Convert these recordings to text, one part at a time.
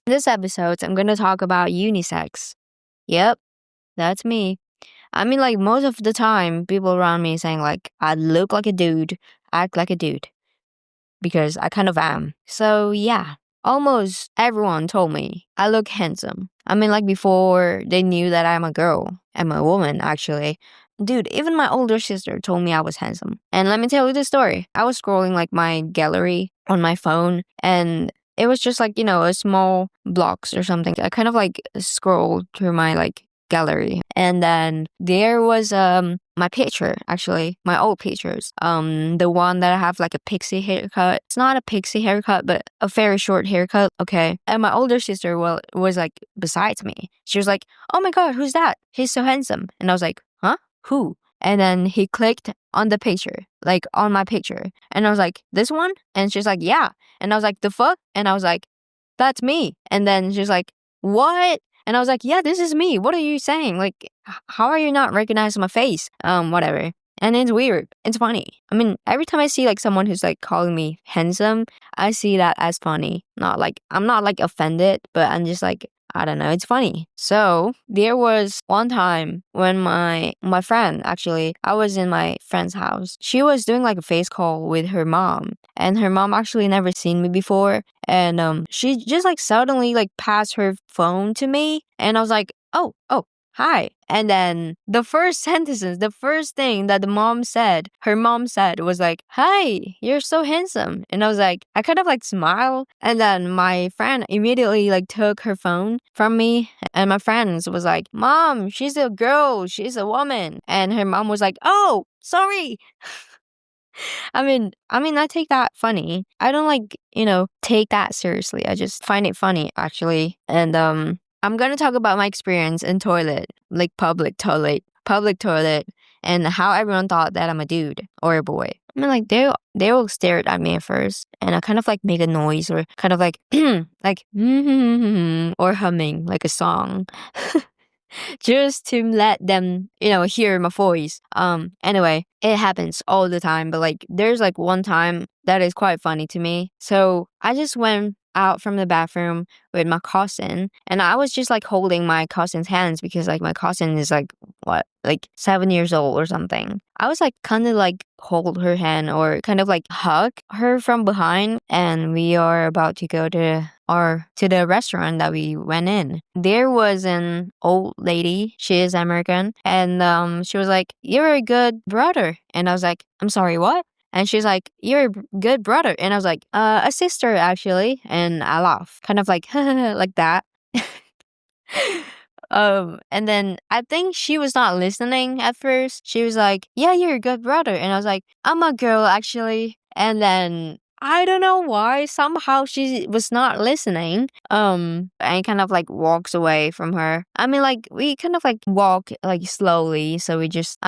This episode, I'm gonna talk about unisex. Yep, that's me. I mean, like, most of the time, people around me saying, like, I look like a dude, act like a dude, because I kind of am. So, yeah, almost everyone told me I look handsome. I mean, like, before they knew that I'm a girl. I'm a woman, actually. Dude, even my older sister told me I was handsome. And let me tell you the story. I was scrolling, like, my gallery on my phone, and it was just, like, a small blocks or something. I kind of, like, scrolled through my, like, gallery, and then there was my picture, actually, my old pictures, the one that I have like a pixie haircut. It's not a pixie haircut, but a very short haircut. Okay, and my older sister was like beside me. She was like, oh my god, who's that? He's so handsome. And I was like, huh, who? And then he clicked on the picture, like on my picture, and I was like, this one? And she's like, yeah. And I was like, the fuck? And I was like, that's me. And then she's like, what? And I was like, yeah, this is me. What are you saying? Like, how are you not recognizing my face? Whatever. And it's weird. It's funny. I mean, every time I see like someone who's like calling me handsome, I see that as funny. Not like, I'm not like offended, but I'm just like, I don't know, it's funny. So there was one time when my friend, actually, I was in my friend's house. She was doing like a face call with her mom, and her mom actually never seen me before. And she just like suddenly like passed her phone to me, and I was like, oh, hi. And then the first sentences, the first thing that her mom said was like, hi, you're so handsome. And I was like, I kind of like smiled. And then my friend immediately like took her phone from me. And my friends was like, Mom, she's a girl, she's a woman. And her mom was like, oh, sorry. I take that funny. I don't like, take that seriously. I just find it funny, actually. And I'm gonna talk about my experience in toilet, like public toilet, and how everyone thought that I'm a dude or a boy. I mean, like they all stared at me at first, and I kind of like make a noise or kind of like like or humming like a song. Just to let them, hear my voice. Anyway, it happens all the time, but like there's like one time that is quite funny to me. So I just went out from the bathroom with my cousin, and I was just like holding my cousin's hands because like my cousin is like what, like 7 years old or something. I was like kind of like hold her hand or kind of like hug her from behind, and we are about to go to the restaurant that we went in. There was an old lady. She is American, and she was like, "You're a good brother," and I was like, "I'm sorry, what?" And she's like, "You're a good brother," and I was like, "A sister actually," and I laugh, kind of like like that. And then I think she was not listening at first. She was like, "Yeah, you're a good brother," and I was like, "I'm a girl actually." And then I don't know why somehow she was not listening. And kind of like walks away from her. I mean, like we kind of like walk like slowly, so we just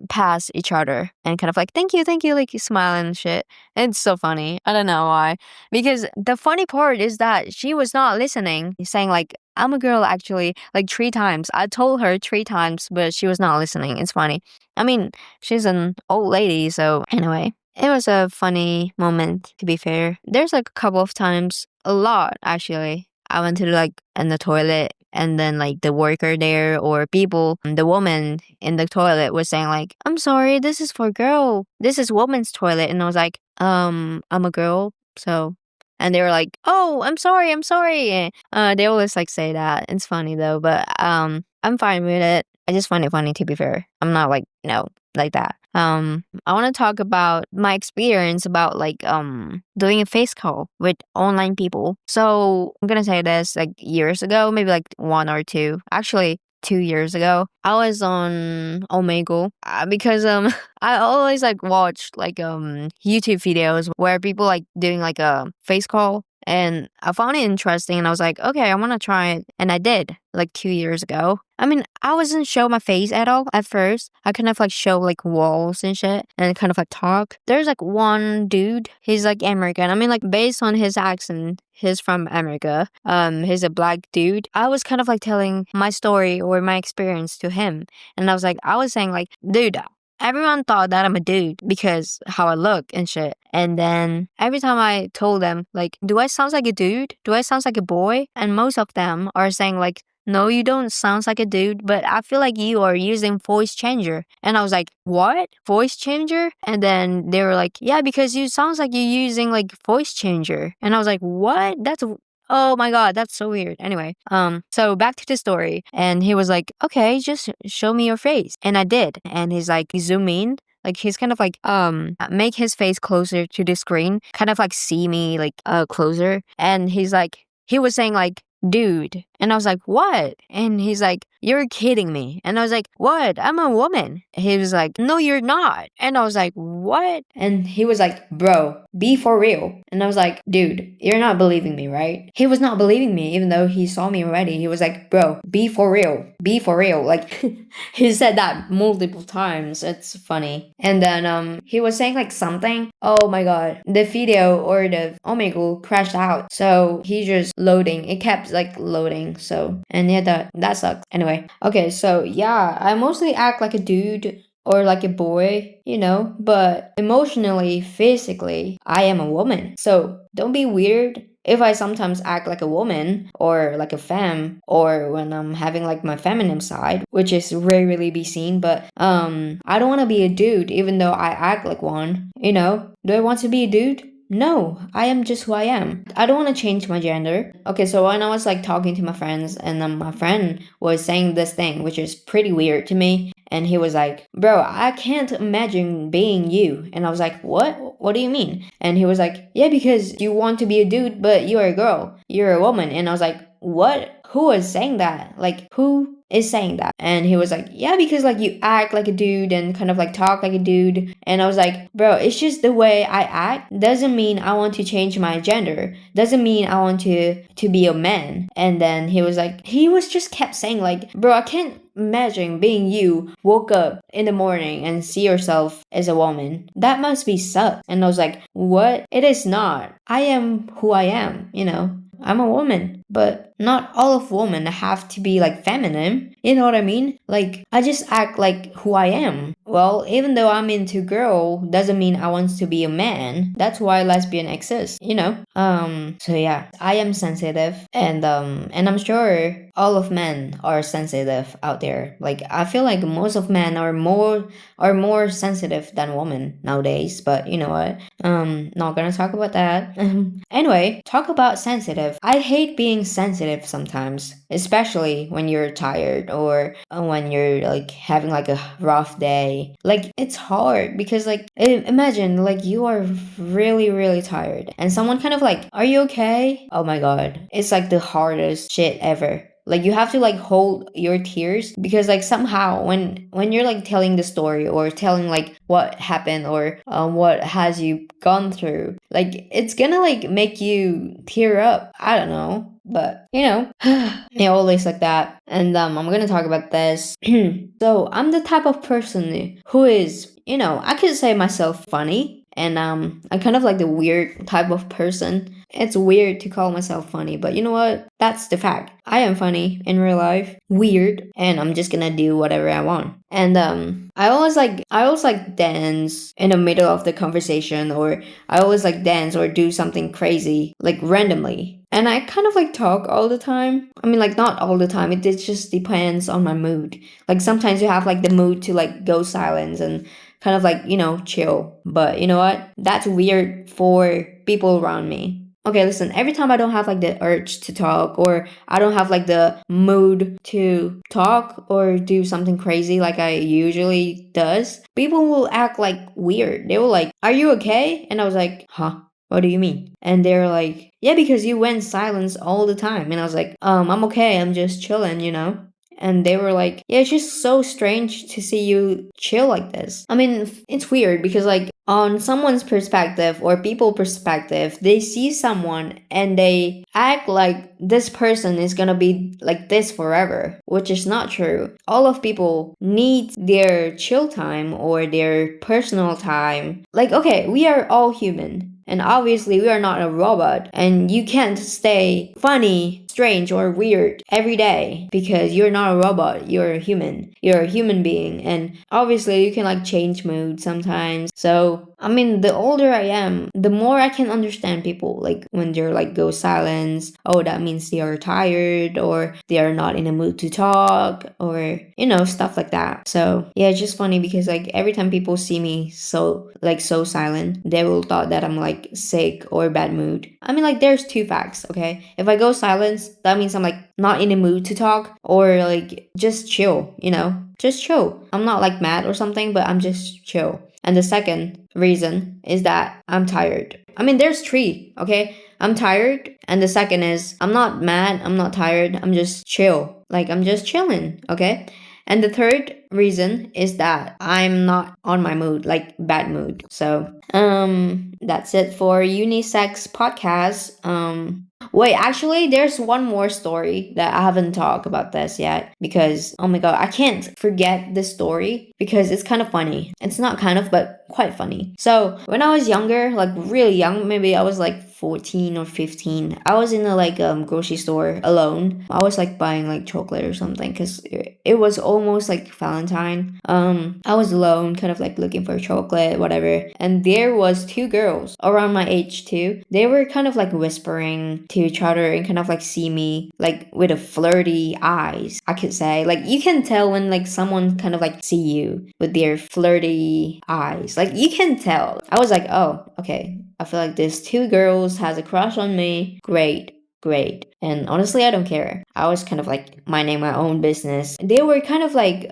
pass each other and kind of like thank you, like smiling and shit. It's so funny. I don't know why, because the funny part is that she was not listening, saying like, I'm a girl actually, like 3 times. I told her 3 times, but she was not listening. It's funny. I mean, she's an old lady, so anyway. It was a funny moment, to be fair. There's like a couple of times, a lot actually. I went to like in the toilet, and then like the worker there or people, the woman in the toilet was saying like, I'm sorry, this is for girl. This is woman's toilet. And I was like, I'm a girl, so. And they were like, oh, I'm sorry, I'm sorry. They always like say that. It's funny though, but I'm fine with it. I just find it funny, to be fair. I'm not like, like that. I want to talk about my experience about like doing a face call with online people. So I'm gonna say this like years ago, maybe like 1 or 2, actually 2 years ago. I was on Omegle because I always like watch like YouTube videos where people like doing like a face call. And I found it interesting, and I was like, okay, I want to try it. And I did, like 2 years ago. I mean, I wasn't show my face at all at first. I kind of like show like walls and shit and kind of like talk. There's like one dude, he's like American. I mean, like based on his accent, he's from America. He's a black dude. I was kind of like telling my story or my experience to him. And I was saying like, dude, everyone thought that I'm a dude because how I look and shit. And then every time I told them, like, do I sound like a dude? Do I sound like a boy? And most of them are saying, like, no, you don't sound like a dude, but I feel like you are using voice changer. And I was like, what? Voice changer? And then they were like, yeah, because you sounds like you're using like voice changer. And I was like, what? Oh my god, that's so weird. Anyway, so back to the story, and he was like, "Okay, just show me your face," and I did, and he's like, zoom in, like he's kind of like make his face closer to the screen, kind of like see me like closer, and he was saying like, "Dude," and I was like, "What?" And he's like, "You're kidding me," and I was like, "What? I'm a woman." He was like, "No, you're not," and I was like, "What?" And he was like, "Bro, be for real." And I was like, "Dude, you're not believing me, right?" He was not believing me, even though he saw me already. He was like, "Bro, be for real. Be for real." Like, he said that multiple times. It's funny. And then he was saying like something. Oh my god. The video or the Omegle crashed out. So he just loading. It kept like loading. So, and yeah, that sucks. Anyway. Okay, so yeah, I mostly act like a dude or like a boy, but emotionally, physically, I am a woman. So don't be weird if I sometimes act like a woman or like a femme or when I'm having like my feminine side, which is rarely be seen, but I don't want to be a dude even though I act like one, Do I want to be a dude? No, I am just who I am. I don't want to change my gender. Okay, so when I was like talking to my friends and my friend was saying this thing, which is pretty weird to me, and he was like, "Bro, I can't imagine being you." And I was like, "What? What do you mean?" And he was like, "Yeah, because you want to be a dude, but you're a girl. You're a woman." And I was like, "What? Who is saying that? Like, who is saying that?" And he was like, "Yeah, because like you act like a dude and kind of like talk like a dude." And I was like, "Bro, it's just the way I act. Doesn't mean I want to change my gender. Doesn't mean I want to be a man." And then he was just kept saying like, "Bro, I can't imagine being you woke up in the morning and see yourself as a woman. That must be suck." And I was like, "What? It is not. I am who I am, I'm a woman, but not all of women have to be like feminine. You know what I mean? Like, I just act like who I am. Well, even though I'm into girl, doesn't mean I want to be a man. That's why lesbian exists, So yeah, I am sensitive, and I'm sure all of men are sensitive out there. Like, I feel like most of men are more sensitive than women nowadays. But you know what? Not gonna talk about that. Anyway, talk about sensitive. I hate being sensitive sometimes, especially when you're tired or when you're like having like a rough day. Like, it's hard because like imagine like you are really really tired and someone kind of like, "Are you okay?" Oh my god, it's like the hardest shit ever. Like, you have to like hold your tears because like somehow when you're like telling the story or telling like what happened or what has you gone through, like it's gonna like make you tear up. I don't know, but it always like that. And I'm gonna talk about this. So I'm the type of person who is, I could say myself funny, and I'm kind of like the weird type of person. It's weird to call myself funny, but you know what? That's the fact. I am funny in real life, weird, and I'm just gonna do whatever I want. And I always like dance in the middle of the conversation, or I always like dance or do something crazy like randomly. And I kind of like talk all the time. I mean, like not all the time. It just depends on my mood. Like sometimes you have like the mood to like go silence and kind of like, chill. But you know what? That's weird for people around me. Okay, listen, every time I don't have like the urge to talk or I don't have like the mood to talk or do something crazy like I usually does, people will act like weird. They will like, "Are you okay?" And I was like, "Huh? What do you mean?" And they're like, "Yeah, because you went silence all the time." And I was like, I'm okay. I'm just chilling. And they were like, "Yeah, it's just so strange to see you chill like this." I mean, it's weird because, like, on someone's perspective or people perspective, they see someone and they act like this person is gonna be like this forever, which is not true. All of people need their chill time or their personal time. Like, okay, we are all human. And obviously, we are not a robot, and you can't stay funny strange or weird every day because you're not a robot, you're a human. You're a human being, and obviously you can like change mood sometimes. So, I mean, the older I am, the more I can understand people like when they're like go silence. Oh, that means they are tired or they are not in a mood to talk or stuff like that. So, yeah, it's just funny because like every time people see me so silent, they will thought that I'm like sick or bad mood. I mean, like there's two facts, okay? If I go silence, that means I'm like not in a mood to talk or like just chill, just chill. I'm not like mad or something, but I'm just chill. And the second reason is that I'm tired. I mean, there's three, okay? I'm tired. And the second is I'm not mad, I'm not tired, I'm just chill. Like I'm just chilling, okay? And the third reason is that I'm not on my mood, like bad mood. So, that's it for unisex podcast. Wait, actually, there's one more story that I haven't talked about this yet because, oh my god, I can't forget this story because it's kind of funny. It's not kind of, but quite funny. So, when I was younger, like really young, maybe I was like 14 or 15, I was in a like grocery store alone. I was like buying like chocolate or something because it was almost like Valentine. I was alone, kind of like looking for chocolate, whatever. And there was two girls around my age too. They were kind of like whispering to each other and kind of like see me like with a flirty eyes, I could say. Like you can tell when like someone kind of like see you with their flirty eyes. Like you can tell. I was like, oh, okay. I feel like these two girls has a crush on me. Great. And honestly, I don't care. I was kind of like minding my own business. They were kind of like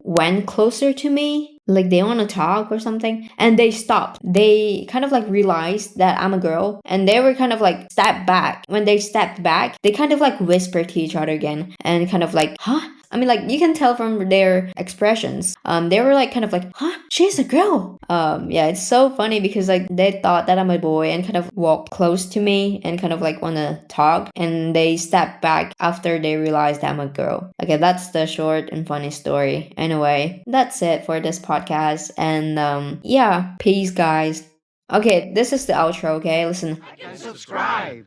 went closer to me, like they want to talk or something, and they stopped. They kind of like realized that I'm a girl, and they were kind of like stepped back. When they stepped back, they kind of like whispered to each other again and kind of like, huh? I mean, like you can tell from their expressions. They were like kind of like, huh? She's a girl. Yeah, it's so funny because like they thought that I'm a boy and kind of walked close to me and kind of like wanna talk, and they stepped back after they realized I'm a girl. Okay, that's the short and funny story. Anyway, that's it for this podcast, and yeah, peace, guys. Okay, this is the outro. Okay, listen. And subscribe.